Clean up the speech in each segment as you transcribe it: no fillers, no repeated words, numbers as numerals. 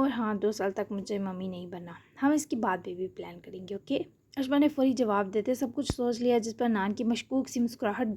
और हाँ 2 साल तक मुझे मम्मी नहीं बनना, हम इसकी बाद भी प्लान करेंगे, ओके। अशबा ने फौरी जवाब देते सब कुछ सोच लिया, जिस पर नान की मशकूक सी मुस्कुराहट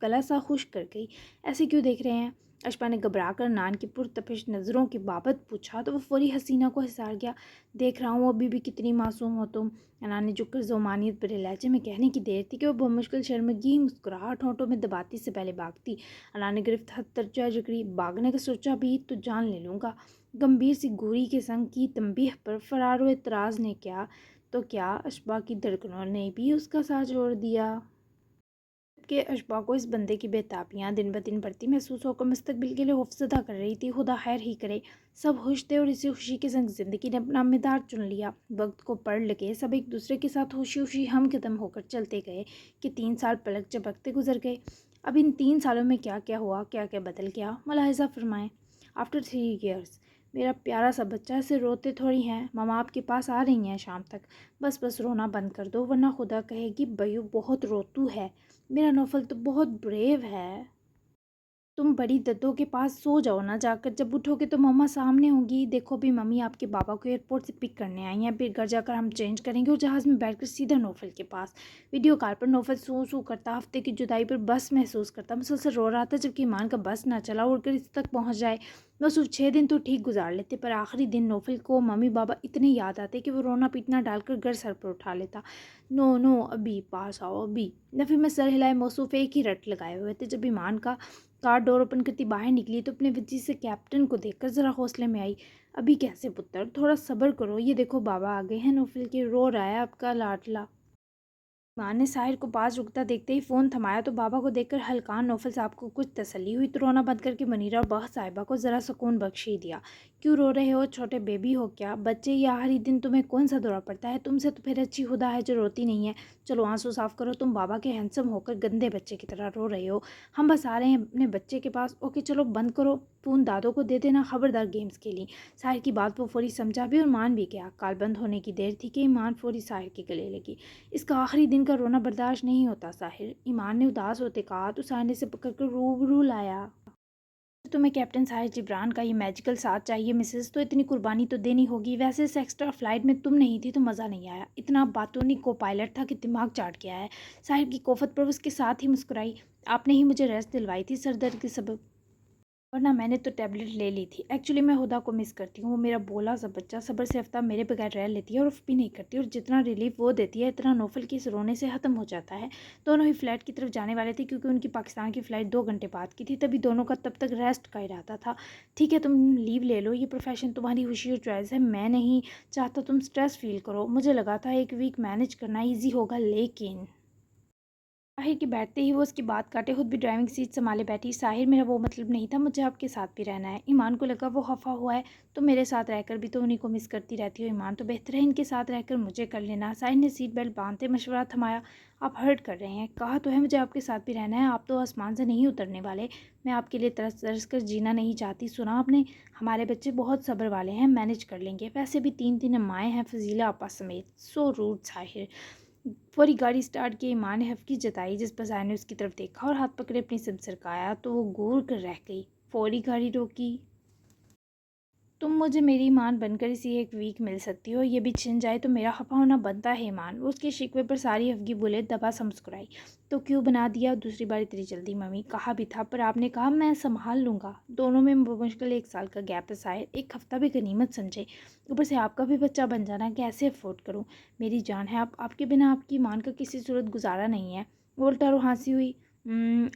गला सा खुश कर गई। ऐसे क्यों देख रहे हैं? अशबा ने घबरा कर नान की पुरतपिश नज़रों की बाबत पूछा तो वो फौरी हसीना को हिसार गया। देख रहा हूँ अभी भी कितनी मासूम हो तुम। नान ने झुककर ज़ोमानियत भरे लहजे में कहने की देर थी कि वो बमुश्किल शर्मगी मुस्कुराहट होंठों में दबाती से पहले भागती। नान ने गिरफ्त हद तरजा जकड़ी, भागने का सोचा भी तो जान ले लूँगा। गंभीर सी गोरी के संग की तंबीह पर फरारो एतराज़ ने क्या तो क्या अशबा की धड़कनों ने भी उसका साथ छोड़ दिया कि अशबा को इस बंदे की बेताबियाँ दिन ब दिन बढ़ती महसूस होकर मुस्तकबिल के लिए खौफज़दा कर रही थी। खुदा खैर ही करे। सब खुश थे और इसी खुशी के संग ज़िंदगी ने अपना मिदार चुन लिया। वक्त को पढ़ लगे सब एक दूसरे के साथ खुशी खुशी हम कदम होकर चलते गए कि 3 साल पलक झपकते गुजर गए। अब इन 3 सालों में क्या क्या हुआ, क्या क्या बदल गया, मुलाहिज़ा फरमाएं। आफ्टर 3 years मेरा प्यारा सा बच्चा, ऐसे रोते थोड़ी हैं। मामा आपके पास आ रही हैं शाम तक। बस बस रोना बंद कर दो वरना खुदा कहेगी बयू बहुत रोतू है। मेरा नौफल तो बहुत ब्रेव है। तुम बड़ी दद्दों के पास सो जाओ ना जाकर, जब उठोगे तो मम्मा सामने होंगी। देखो भी मम्मी आपके बाबा को एयरपोर्ट से पिक करने आई हैं, फिर घर जाकर हम चेंज करेंगे और जहाज़ में बैठकर सीधा नौफल के पास। वीडियो कॉल पर नौफल सू सू करता, हफ्ते की जुदाई पर बस महसूस करता, मुसलसल रो रहा था, जबकि ईमान का बस ना चला उड़कर इस तक पहुँच जाए। वो सिर्फ 6 दिन तो ठीक गुजार लेते, पर आखिरी दिन नौफल को मम्मी बाबा इतने याद आते कि वो रोना पीटना डालकर घर सर पर उठा लेता। नो नो अभी पास आओ अभी। नफ़ी में सर हिलाए मौसूफ एक ही रट लगाए हुए थे। जब ईमान का कार डोर ओपन करती बाहर निकली तो अपने वजी से कैप्टन को देखकर ज़रा हौसले में आई। अभी कैसे पुत्र, थोड़ा सब्र करो, ये देखो बाबा आ गए हैं। नौफल के रो रहा है आपका लाडला। माँ ने साहिर को पास रुकता देखते ही फ़ोन थमाया तो बाबा को देखकर हल्कान नौफल साहब को कुछ तसल्ली हुई तो रोना बंद करके मनीरा और बह साहिबा को ज़रा सुकून बख्श ही दिया। क्यों रो रहे हो, छोटे बेबी हो क्या? बच्चे ये आखिरी दिन तुम्हें कौन सा दौरा पड़ता है? तुमसे तो फिर अच्छी खुदा है जो रोती नहीं है। चलो आंसू साफ़ करो, तुम बाबा के हैंडसम होकर गंदे बच्चे की तरह रो रहे हो। हम बस आ रहे हैं अपने बच्चे के पास। ओके चलो बंद करो, फ़ोन दादों को दे देना, खबरदार गेम्स के लिए। साहिर की बात वो फौरी समझा भी और मान भी गया। कॉल बंद होने की देर थी कि ईमान फौरी साहिर के गले लगी। इसका आखिरी दिन का रोना बर्दाश्त नहीं होता साहिर, ईमान ने उदास होते कहा तो साहिर से पकड़कर रूबरू लाया। तुम्हें कैप्टन साहिर जिब्रान का ये मैजिकल साथ चाहिए मिसेस, तो इतनी कुर्बानी तो देनी होगी। वैसे इस एक्स्ट्रा फ्लाइट में तुम नहीं थी तो मज़ा नहीं आया। इतना बातूनी को पायलट था कि दिमाग चाट गया है। साहिर की कोफत पर उसके साथ ही मुस्कुराई। आपने ही मुझे रेस्ट दिलवाई थी सरदर्द के सबब, वरना मैंने तो टैबलेट ले ली थी। एक्चुअली मैं हुदा को मिस करती हूँ, वो मेरा बोला सा बच्चा सब्र से हफ्ता मेरे बगैर रह लेती है और उफ भी नहीं करती, और जितना रिलीफ वो देती है इतना नौफल के इस रोने से ख़त्म हो जाता है। दोनों ही फ्लैट की तरफ जाने वाले थे क्योंकि उनकी पाकिस्तान की फ़्लाइट 2 घंटे बाद की थी। तभी दोनों का तब तक रेस्ट का इरादा था। ठीक है तुम लीव ले लो, ये प्रोफेशन तुम्हारी खुशी और चॉइस है, मैं नहीं चाहता तुम स्ट्रेस फील करो। मुझे लगा था 1 वीक मैनेज करना ईजी होगा, लेकिन साहिर के बैठते ही वो उसकी बात काटे, खुद भी ड्राइविंग सीट संभाले बैठी। साहिर मेरा वो मतलब नहीं था, मुझे आपके साथ भी रहना है। ईमान को लगा वो खफा हुआ है तो मेरे साथ रहकर भी तो उन्हीं को मिस करती रहती हो ईमान, तो बेहतर है इनके साथ रहकर मुझे कर लेना। साहिर ने सीट बेल्ट बांधते मशवरा थमाया। आप हर्ट कर रहे हैं, कहा तो है मुझे आपके साथ भी रहना है। आप तो आसमान से नहीं उतरने वाले। मैं आपके लिए तरस तरस कर जीना नहीं चाहती। सुना आपने, हमारे बच्चे बहुत सब्र वाले हैं, मैनेज कर लेंगे। वैसे भी 3 अम्माएँ हैं फजीला आपा समेत। So rude Sahir. पूरी गाड़ी स्टार्ट की, ईमान ने हफ्की जताई, जिस पर साहिर ने उसकी तरफ देखा और हाथ पकड़े अपनी सिम सरकाया तो वो घूर कर रह गई। फौरी गाड़ी रोकी। तुम मुझे मेरी ईमान बनकर इसी 1 वीक मिल सकती हो, ये भी छिन जाए तो मेरा खफा होना बनता है ईमान। वो उसके शिकवे पर सारी अफगी बोले दबा सा मुस्कुराई। तो क्यों बना दिया दूसरी बार इतनी जल्दी? मम्मी कहा भी था, पर आपने कहा मैं संभाल लूँगा। दोनों में मुश्किल 1 साल का गैप है साहिर, 1 हफ्ता भी गनीमत समझे। ऊपर से आपका भी बच्चा बन जाना कैसे अफोर्ड करूँ? मेरी जान है, आपके बिना आपकी ईमान का किसी सूरत गुजारा नहीं है। वो उल्टा रो हंसी हुई।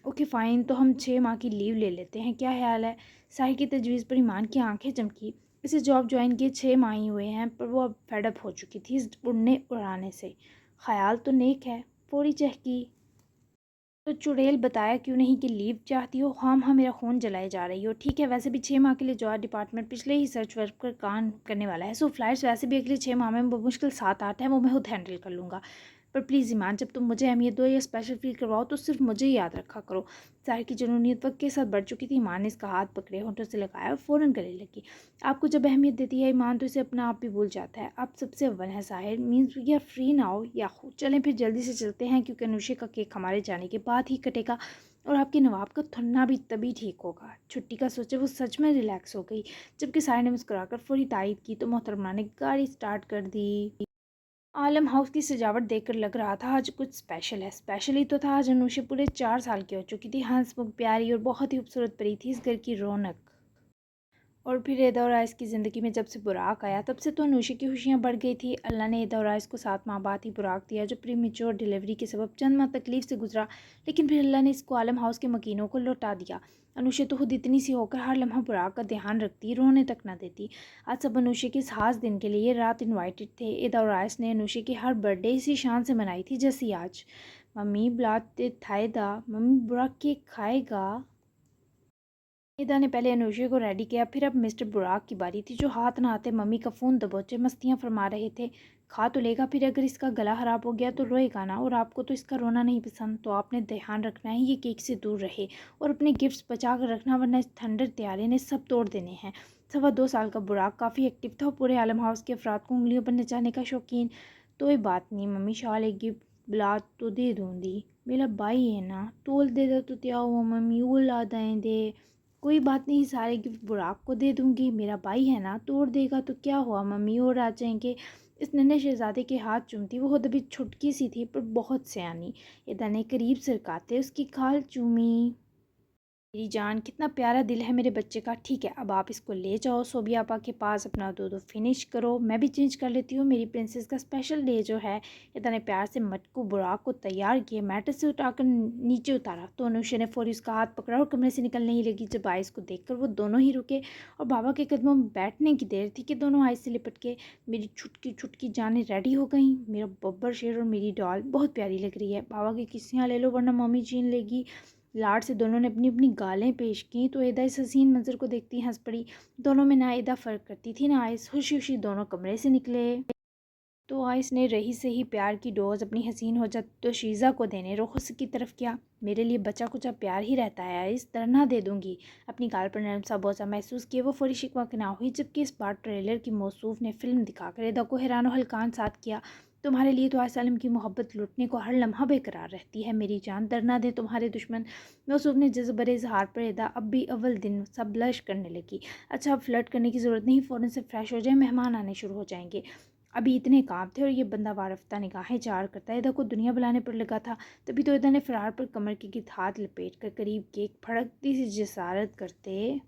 ओके फ़ाइन, तो हम 6 माह की लीव ले लेते हैं, क्या ख्याल है? साहिर की तजवीज़ पर ईमान की आंखें चमकी। इसे जॉब ज्वाइन किए 6 माह ही हुए हैं, पर वो अब फेडअप हो चुकी थी इस उड़ने उड़ाने से। ख्याल तो नेक है, पूरी चहकी। तो चुड़ैल बताया क्यों नहीं कि लीव चाहती हो, हाँ मेरा खून जलाए जा रही हो। ठीक है, वैसे भी 6 माह के लिए जॉब डिपार्टमेंट पिछले ही सर्च वर्क पर काम करने वाला है। सो फ्लाइट्स वैसे भी अगले 6 माह में मुश्किल 7-8 है, वो मैं खुद हैंडल कर लूँगा। पर प्लीज़ ईमान, जब तुम मुझे अहमियत दो या स्पेशल फील करवाओ तो सिर्फ मुझे ही याद रखा करो। ज़ाहिर की जुनूनियत वक्त के साथ बढ़ चुकी थी। ईमान ने इसका हाथ पकड़े होंठों से लगाया और फ़ौरन गले लगी। आपको जब अहमियत देती है ईमान तो इसे अपना आप भी भूल जाता है। आप सबसे अव्वल हैं Sahir, means we are free now. या चलें फिर जल्दी से चलते हैं क्योंकि अनुषे का केक हमारे जाने के बाद ही कटेगा। और आपके नवाब का थुनना भी तभी ठीक होगा। छुट्टी का सोचे वो सच में रिलैक्स हो गई। जबकि सारे ने मुस्कुराकर फौरी तायद की तो मोहतरमा ने गाड़ी स्टार्ट कर दी। आलम हाउस की सजावट देखकर लग रहा था आज कुछ स्पेशल है। स्पेशल ही तो था, आज अनुषा पूरे 4 साल की हो चुकी थी, हंसमुख प्यारी और बहुत ही खूबसूरत परी थी इस घर की रौनक। और फिर ईद और आयस की ज़िंदगी में जब से बुराक आया तब से तो अनुषा की खुशियाँ बढ़ गई थी। अल्लाह ने ईद और आयस को 7 माह बाद ही बुराक दिया, जो प्रीमेच्योर डिलीवरी के सबब चंद माह तकलीफ से गुजरा, लेकिन फिर अल्लाह ने इसको आलम हाउस के मकीनों को लौटा दिया। अनुषा तो खुद इतनी सी होकर हर लम्हा बुराक का ध्यान रखती, रोने तक ना देती। आज सब अनुषा के इस खास दिन के लिए रात इन्वाइटेड थे। ईद और आयस ने अनुषा की हर बर्थडे इसी शान से मनाई थी जैसी आज। मम्मी बुलाते थाएदा, मम्मी बुराक केक खाएगा। ईदा ने पहले अनुषा को रेडी किया, फिर अब मिस्टर बुराक की बारी थी, जो हाथ ना आते मम्मी का फ़ोन दबोचे मस्तियाँ फरमा रहे थे। खा तो लेगा, फिर अगर इसका गला ख़राब हो गया तो रोएगा ना, और आपको तो इसका रोना नहीं पसंद, तो आपने ध्यान रखना है ये केक से दूर रहे और अपने गिफ्ट्स बचा कर रखना, वरना इस थंडर त्यारे ने सब तोड़ देने हैं। 2.25 साल का बुराक काफ़ी एक्टिव था और पूरे आलम हाउस के अफराद को उंगलियों पर नचाने का शौकीन। तो ये बात नहीं मम्मी, शाल एक गिफ्ट बुला तो दे दूँगी, मेरा भाई है ना, तोल दे दो तो क्या हुआ मम्मी, वो ला दे। कोई बात नहीं, सारे गिफ्ट बुराक को दे दूंगी, मेरा भाई है ना, तोड़ देगा तो क्या हुआ मम्मी, और आ जाएंगे। इस नन्हे शहजादे के हाथ चूमती, वो खुद अभी छुटकी सी थी पर बहुत सयानी। इदा ने करीब सरकाते उसकी खाल चूमी। मेरी जान, कितना प्यारा दिल है मेरे बच्चे का। ठीक है, अब आप इसको ले जाओ सोबिया आपा के पास, अपना दूध फिनिश करो, मैं भी चेंज कर लेती हूँ, मेरी प्रिंसेस का स्पेशल डे जो है। इतने प्यार से मटकू बुराक को तैयार किए, मैटर से उठाकर नीचे उतारा तो अनुषा ने फौरी उसका हाथ पकड़ा और कमरे से निकलने ही लगी। जब आइस को देखकर वो दोनों ही रुके और बाबा के कदमों में बैठने की देर थी कि दोनों आइस से लिपट के मेरी छुटकी छुटकी जानें रेडी हो गई। मेरा बब्बर शेर और मेरी डॉल बहुत प्यारी लग रही है, बाबा की किस्सियाँ ले लो वरना मम्मी छीन लेगी। लाड से दोनों ने अपनी अपनी गालें पेश की तो एदा इस हसीन मंजर को देखती हंस पड़ी। दोनों में ना एदा फ़र्क करती थी ना आइस। खुशी खुशी दोनों कमरे से निकले तो आइस ने रही से ही प्यार की डोज अपनी हसीन हो जाती तो शीज़ा को देने रुख की तरफ किया। मेरे लिए बचा कुचा प्यार ही रहता है आइस, तरना दे दूंगी। अपनी गाल पर नरम सा बोझा महसूस किए वो फौरी शिकवा के ना हुई, जबकि इस बार ट्रेलर की मौसूफ ने फिल्म दिखाकर एदा को हैरान हल्कान साथ किया। तुम्हारे लिए तो आसलम की मोहब्बत लुटने को हर लम्हा बेकरार रहती है मेरी जान, डरना दे तुम्हारे दुश्मन। मौसूफ ने जज्बरे इजहार पर एदा अब भी अव्वल दिन सब ब्लश करने लगी। अच्छा, अब फ्लर्ट करने की ज़रूरत नहीं, फ़ौरन से फ्रेश हो जाए, मेहमान आने शुरू हो जाएंगे। अभी इतने काम थे और ये बंदा वारफ्ता निगाहें चार करता है, इदा को दुनिया बुलाने पर लगा था। तभी तो इदा ने फरार पर कमर के गिर्द हाथ लपेट कर करीब केक फड़कती सी जसारत करते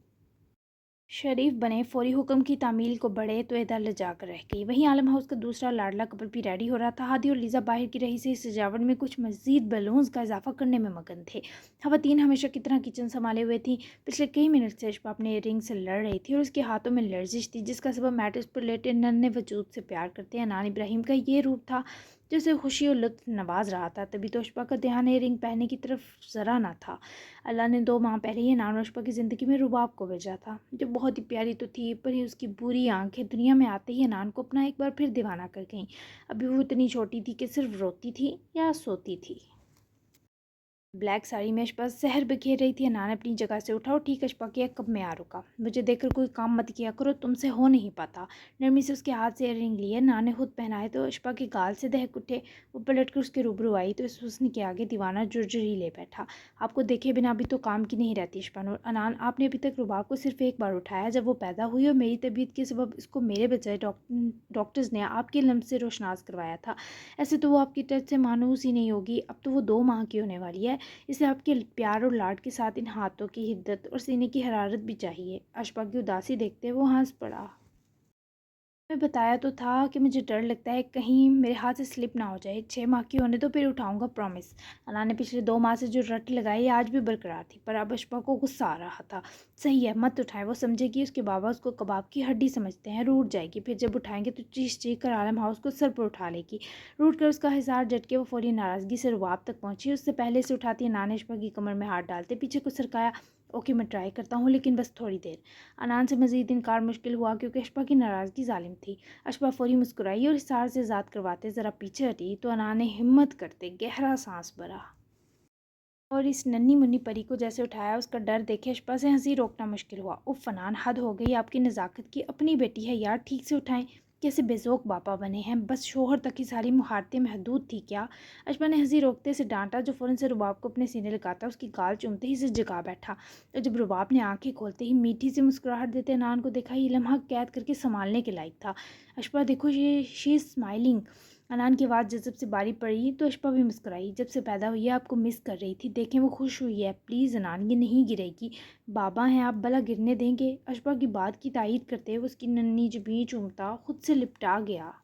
शरीफ बने फौरी हुक्म की तामील को बढ़े तो इधर ले जाकर रह गई। वहीं आलम हाउस का दूसरा लाडला कपल भी रेडी हो रहा था। हादी और लीजा बाहर की रही से सजावट में कुछ मजीद बैलून्स का इजाफा करने में मगन थे। खवातीन हमेशा की तरह किचन संभाले हुए थी। पिछले कई मिनट से अशफा अपने रिंग से लड़ रही थी और उसके हाथों में लर्जिश थी, जिसका सबब मैट्रेस पर लेटे नन्हे वजूद से प्यार करते अनान इब्राहिम का ये रूप था जो उसे खुशी और लुत्फ नवाज रहा था। तभी तो अशफा का ध्यान रिंग पहनने की तरफ ज़रा ना था। अल्लाह ने 2 माह पहले ही अनान और अशफा की ज़िंदगी में रुबाब को भेजा था, जो बहुत ही प्यारी तो थी, पर ही उसकी बुरी आंखें दुनिया में आते ही अनान को अपना एक बार फिर दीवाना कर गईं। अभी वो इतनी छोटी थी कि सिर्फ रोती थी या सोती थी। ब्लैक साड़ी में अशफा सहर बिखेर रही थी। अनान अपनी जगह से उठा और ठीक अशफा के कब में आ रुका। मुझे देखकर कोई काम मत किया करो, तुमसे हो नहीं पाता। नरमी से उसके हाथ से इयररिंग लिए अनान ने खुद पहनाए तो अशफा के गाल से दहक उठे। वो पलट कर उसके रूबरू आई तो इस हुस्न के आगे दीवाना जुर्जरी ले बैठा। आपको देखे बिना भी तो काम की नहीं रहती अशफा नूर। अनान, आपने अभी तक रुबाब को सिर्फ एक बार उठाया, जब वो पैदा हुई और मेरी तबीयत के सबब इसको मेरे बजाय डॉक्टर्स ने आपके लम्ब से रोशनास करवाया था। ऐसे तो वो आपकी टच से मानूस ही नहीं होगी। अब तो वो 2 माह की होने वाली है। इसे आपके प्यार और लाड के साथ इन हाथों की हिद्दत और सीने की हरारत भी चाहिए। अशफा की उदासी देखते वो हंस पड़ा। मैं बताया तो था कि मुझे डर लगता है कहीं मेरे हाथ से स्लिप ना हो जाए। 6 माह की होने तो फिर उठाऊंगा, प्रॉमिस। अना ने पिछले 2 माह से जो रट लगाई आज भी बरकरार थी, पर अब अशफा को गुस्सा आ रहा था। सही है, मत उठाए, वो समझेगी उसके बाबा उसको कबाब की हड्डी समझते हैं, रूठ जाएगी। फिर जब उठाएंगे तो चीख चीख कर आलम हाउस को सर पर उठा लेगी। रूठ कर उसका हिसार झटके वो फौरी नाराज़गी से रुबाब तक पहुंची। उससे पहले से उठाती अना ने अशफा की कमर में हाथ डालते पीछे को सरकाया। ओके, मैं ट्राई करता हूँ, लेकिन बस थोड़ी देर। अनान से मज़ीद इनकार मुश्किल हुआ क्योंकि अशफा की नाराज़गी जालिम थी। अशफा फौरी मुस्कुराई और हिसार से ज़ात करवाते ज़रा पीछे हटी तो अना ने हिम्मत करते गहरा सांस भरा और इस नन्ही मुन्नी परी को जैसे उठाया। उसका डर देखे अशफा से हंसी रोकना मुश्किल हुआ। उफ फनान, हद हो गई आपकी नज़ाकत की, अपनी बेटी है यार, ठीक से उठाएं। कैसे बेज़ोक पापा बने हैं, बस शोहर तक की सारी मुहारतें महदूद थी क्या। अशबा ने हंसी रोकते से डांटा, जो फ़ौरन से रुबाब को अपने सीने लगाता उसकी गाल चूमते ही से जगा बैठा। तो जब रुबाब ने आंखें खोलते ही मीठी सी मुस्कुराहट देते अनान को देखा, ये लम्हा कैद करके संभालने के लायक था। अशबा देखो, ये शी इज़ स्माइलिंग। अनान की आवाज़ जब से बारी पड़ी तो अशबा भी मुस्कुराई। जब से पैदा हुई है आपको मिस कर रही थी, देखें वो खुश हुई है। प्लीज़ अनान, ये नहीं गिरेगी, बाबा हैं आप, भला गिरने देंगे। अशबा की बात की तायीद करते हुए उसकी नन्ही जबीं चूमता खुद से लिपटा गया।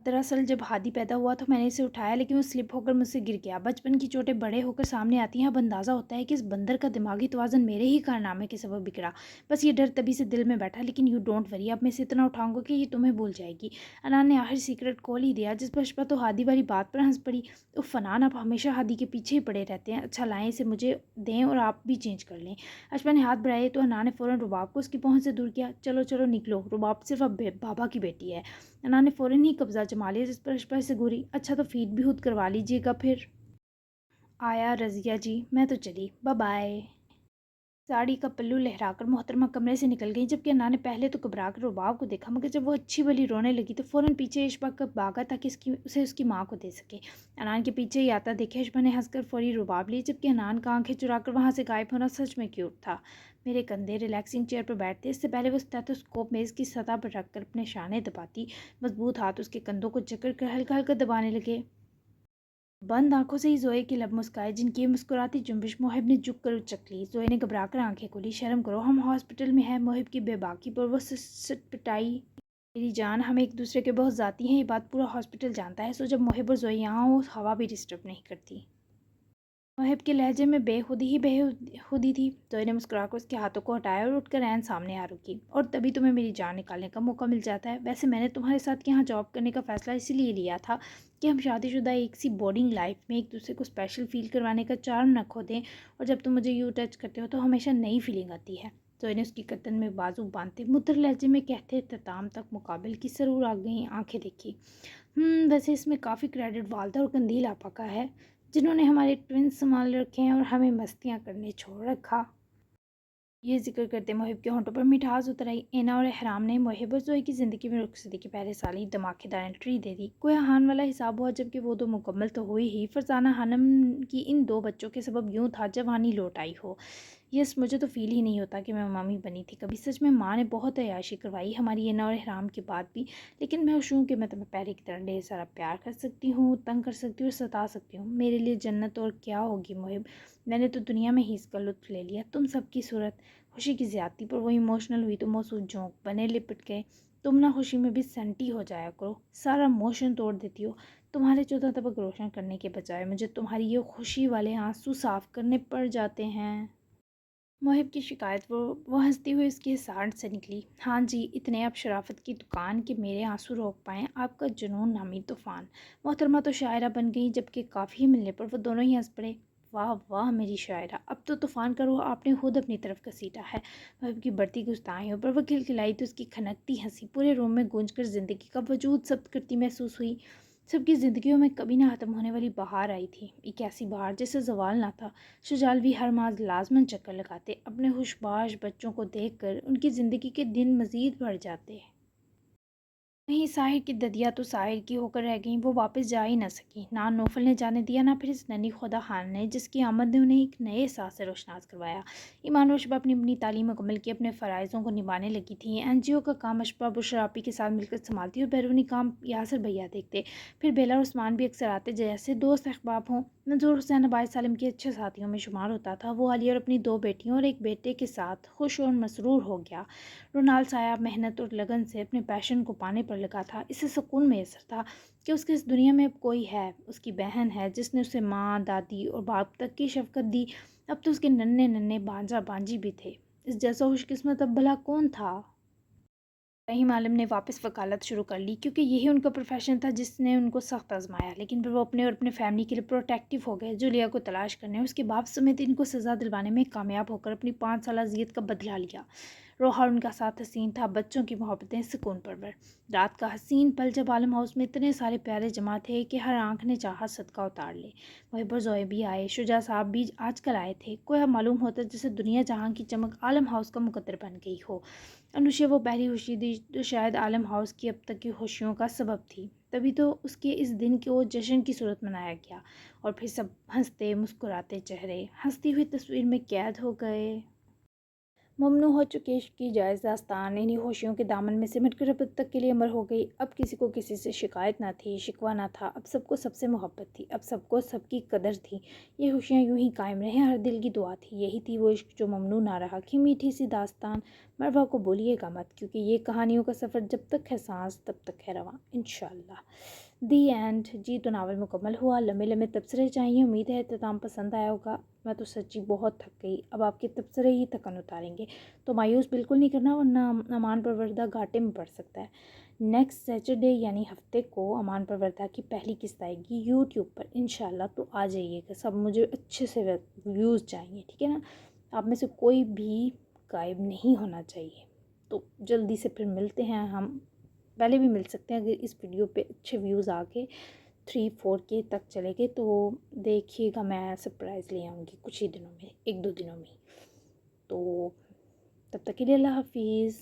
दरअसल जब हादी पैदा हुआ तो मैंने इसे उठाया, लेकिन वो स्लिप होकर मुझसे गिर गया। बचपन की चोटें बड़े होकर सामने आती हैं। अब अंदाज़ा होता है कि इस बंदर का दिमागी तवाज़न मेरे ही कारनामे के सबब बिगड़ा। बस ये डर तभी से दिल में बैठा, लेकिन यू डोंट वरी, अब मैं इसे इतना उठाऊंगा कि ये तुम्हें भूल जाएगी। अनान ने आखिर सीक्रेट खोल ही दिया, जिस पर अशफा तो हादी वाली बात पर हंस पड़ी। तो फनान, आप हमेशा हादी के पीछे ही पड़े रहते हैं। अच्छा लाएँ, इसे मुझे दें और आप भी चेंज कर लें। अशफा ने हाथ बढ़ाए तो अनान ने फ़ौरन रुबाब को उसकी पहुँच से दूर किया। चलो चलो निकलो, रुबाब सिर्फ अब बाबा की बेटी है। अना ने फ़ौरन ही कब्ज़ा जमा लिया, जिस पर अशबा से घूरी। अच्छा तो फीड भी खुद करवा लीजिएगा फिर। आया रज़िया जी, मैं तो चली, बाय बाय। साड़ी का पल्लू लहराकर मोहतरमा कमरे से निकल गई, जबकि अन्ना ने पहले तो घबरा कर रुबाब को देखा, मगर जब वो अच्छी भली रोने लगी तो फ़ौरन पीछे इशबा का भागा ताकि उसे उसकी माँ को दे सके। अनान के पीछे ही आता देखे इशबा ने हंसकर फौरी रुबाब ली, जबकि अनान का आंखें चुराकर वहाँ से गायब होना सच में क्यूट था। मेरे कंधे रिलैक्सिंग चेयर पर बैठते, इससे पहले वो स्टेथोस्कोप मेज़ की सतह पर रखकर अपने शाने दबाती। मजबूत हाथ उसके कंधों को जकड़ कर हल्का हल्का दबाने लगे। बंद आंखों से ही जोए की लब मुस्काए, जिनकी मुस्कुराती जुम्बिश मोहिब ने झुक कर उचक ली। जोए ने घबराकर आंखें खोली। शर्म करो, हम हॉस्पिटल में हैं। मोहिब की बेबाकी पर वो सटपटाई। मेरी जान, हम एक दूसरे के बहुत ज़ाती हैं, ये बात पूरा हॉस्पिटल जानता है। सो जब मोहिब और जोए यहाँ हो, हवा भी डिस्टर्ब नहीं करती। मोहिब के लहजे में बेखुदी ही बेखुदी थी। जोए ने मुस्कुराकर उसके हाथों को हटाया और उठकर ऐन सामने आ रुकी। और तभी तुम्हें मेरी जान निकालने का मौका मिल जाता है। वैसे मैंने तुम्हारे साथ यहाँ जॉब करने का फ़ैसला इसीलिए लिया था कि हम शादीशुदा एक सी बोर्डिंग लाइफ में एक दूसरे को स्पेशल फील करवाने का चार्म न खो दें। और जब तुम मुझे यूँ टच करते हो तो हमेशा नई फीलिंग आती है। जोए ने उसकी गर्दन में बाजू बांधते मुद्र लहजे में कहते इख्तिताम तक मुकाबिल की सरूर आ गई आंखें देखी। वैसे इसमें काफ़ी क्रेडिट वालदा और कंदील आपा का है, जिन्होंने हमारे ट्विंस संभाल रखे हैं और हमें मस्तियाँ करने छोड़ रखा। ये ज़िक्र करते मुहिब के होंठों पर मिठास उतर आई। एना और एहराम ने मुहिब और जोई की ज़िंदगी में रुखसती की पहले साल ही धमाकेदार एंट्री दे दी। कोई हान वाला हिसाब हुआ, जबकि वो दो मुकम्मल तो हुई ही, फरजाना हनम की इन दो बच्चों के सबब यूँ था जवानी लौट आई हो। यस, मुझे तो फ़ील ही नहीं होता कि मैं मम्मी बनी थी कभी। सच में माँ ने बहुत अय्याशी करवाई हमारी एना और एहराम के बाद भी। लेकिन मैं खुश हूँ कि मैं तुम्हें पहले की तरह ढेर सारा प्यार कर सकती हूँ, तंग कर सकती हूँ और सता सकती हूँ। मेरे लिए जन्नत और क्या होगी मुहिब। मैंने तो दुनिया में ही इसका लुत्फ़ ले लिया। तुम सबकी सूरत खुशी की ज़्यादती पर वो इमोशनल हुई तो मौसूद जोंक बने लिपट गए। तुम ना खुशी में भी सेंटी हो जाया करो, सारा मोशन तोड़ देती हो। तुम्हारे 14 तबक रोशन करने के बजाय मुझे तुम्हारी ये खुशी वाले आंसू साफ़ करने पड़ जाते हैं। मोहिब की शिकायत वो हंसती हुई उसकी साड़ से निकली। हाँ जी, इतने अब शराफत की दुकान कि मेरे आंसू रोक पाएँ आपका जुनून नामी तूफ़ान। मोहतरमा तो शायरा बन गई, जबकि काफ़ी मिलने पर वो दोनों ही हंस पड़े। वाह वाह मेरी शायरा, अब तो तूफ़ान का रुख आपने खुद अपनी तरफ घसीटा है। मोहिब की बढ़ती गुस्ताखियों पर वो खिलखिलाई तो उसकी खनकती हंसी पूरे रूम में गूंज कर ज़िंदगी का वजूद जब्त करती महसूस हुई। सबकी ज़िंदगियों में कभी ना ख़त्म होने वाली बहार आई थी, एक ऐसी बहार जिससे ज़वाल ना था। शुजाल भी हर माज लाजमन चक्कर लगाते, अपने खुशबाश बच्चों को देखकर उनकी ज़िंदगी के दिन मज़ीद बढ़ जाते। वहीं साहिर की ददिया तो साहिर की होकर रह गईं। वो वापस जा ही न सकी, ना नौफल ने जाने दिया, ना फिर इस नन्ही खुदा खान ने, जिसकी आमद ने उन्हें एक नए एहसास से रोशनास करवाया। ईमान और अशबा अपनी अपनी तालीम मुकम्मल की अपने फ़राइज़ों को निभाने लगी थी। एनजीओ का काम अशबा बुशरापी के साथ मिलकर संभालती और बैरूनी काम यासर भैया देखते। फिर बेला और उस्मान भी अक्सर आते, जैसे दोस्त अहबाब हों। मंजूर हुसैन अबाई सालिम के अच्छे साथियों में शुमार होता था। वो अली और अपनी दो बेटियों और एक बेटे के साथ खुश और मसरूर हो गया। रोनाल्ड साया मेहनत और लगन से अपने पैशन को पाने पर लगा था। इससे सुकून मैसर था कि उसके इस दुनिया में अब कोई है, उसकी बहन है जिसने उसे माँ, दादी और बाप तक की शफकत दी। अब तो उसके नन्हे नन्हे बांजा बांजी भी थे। इस जैसा खुशकिस्मत अब भला कौन था। रहीम आलम ने वापस वकालत शुरू कर ली, क्योंकि यही उनका प्रोफेशन था जिसने उनको सख्त आजमाया। लेकिन फिर वो अपने और अपने फैमिली के लिए प्रोटेक्टिव हो गए। जुलिया को तलाश करने, उसके बाप समेत इनको सज़ा दिलवाने में कामयाब होकर अपनी 5 साल अजियत का बदला लिया। روحا ان کا ساتھ حسین تھا، بچوں کی محبتیں سکون پرور۔ رات کا حسین پل جب عالم ہاؤس میں اتنے سارے پیارے جمع تھے کہ ہر آنکھ نے چاہا صدقہ اتار لے۔ محب اور زوئے بھی آئے، شجاع صاحب بھی آج کل آئے تھے۔ کوئی معلوم ہوتا جیسے دنیا جہاں کی چمک عالم ہاؤس کا مقدر بن گئی ہو۔ انوشے وہ پہلی خوشی تھی جو شاید عالم ہاؤس کی اب تک کی خوشیوں کا سبب تھی، تبھی تو اس کے اس دن کو جشن کی صورت منایا گیا، اور پھر سب ہنستے مسکراتے چہرے ہنستی ہوئی تصویر میں قید ہو گئے۔ ممنوع ہو چکے عشق کی جائز داستان انہی خوشیوں کے دامن میں سمٹ کر اب تک کے لیے امر ہو گئی۔ اب کسی کو کسی سے شکایت نہ تھی، شکوہ نہ تھا، اب سب کو سب سے محبت تھی، اب سب کو سب کی قدر تھی۔ یہ خوشیاں یوں ہی قائم رہیں، ہر دل کی دعا تھی، یہی تھی وہ عشق جو ممنوع نہ رہا کہ میٹھی سی داستان مروہ کو بولیے گا مت، کیونکہ یہ کہانیوں کا سفر جب تک ہے سانس تب تک ہے رواں انشاءاللہ۔ The end. جی تو ناول مکمل ہوا، لمبے لمبے تبصرے چاہیے، امید ہے اختتام پسند آیا ہوگا۔ میں تو سچی بہت تھک گئی، اب آپ کے تبصرے ہی تھکن اتاریں گے، تو مایوس بالکل نہیں کرنا ورنہ امان پروردہ گھاٹے میں پڑ سکتا ہے۔ نیکسٹ سیٹرڈے یعنی ہفتے کو امان پروردہ کی پہلی قسط آئے گی یوٹیوب پر انشاءاللہ، تو آ جائیے گا سب، مجھے اچھے سے ویوز چاہیے، ٹھیک ہے نا؟ آپ میں سے کوئی بھی غائب نہیں ہونا چاہیے۔ تو جلدی سے پھر ملتے ہیں، ہم پہلے بھی مل سکتے ہیں اگر اس ویڈیو پہ اچھے ویوز آ کے 3-4K تک چلے گئے تو دیکھیے گا، میں سرپرائز لے آؤں گی کچھ ہی دنوں میں، 1-2 دنوں میں۔ تو تب تک کے لیے اللہ حافظ۔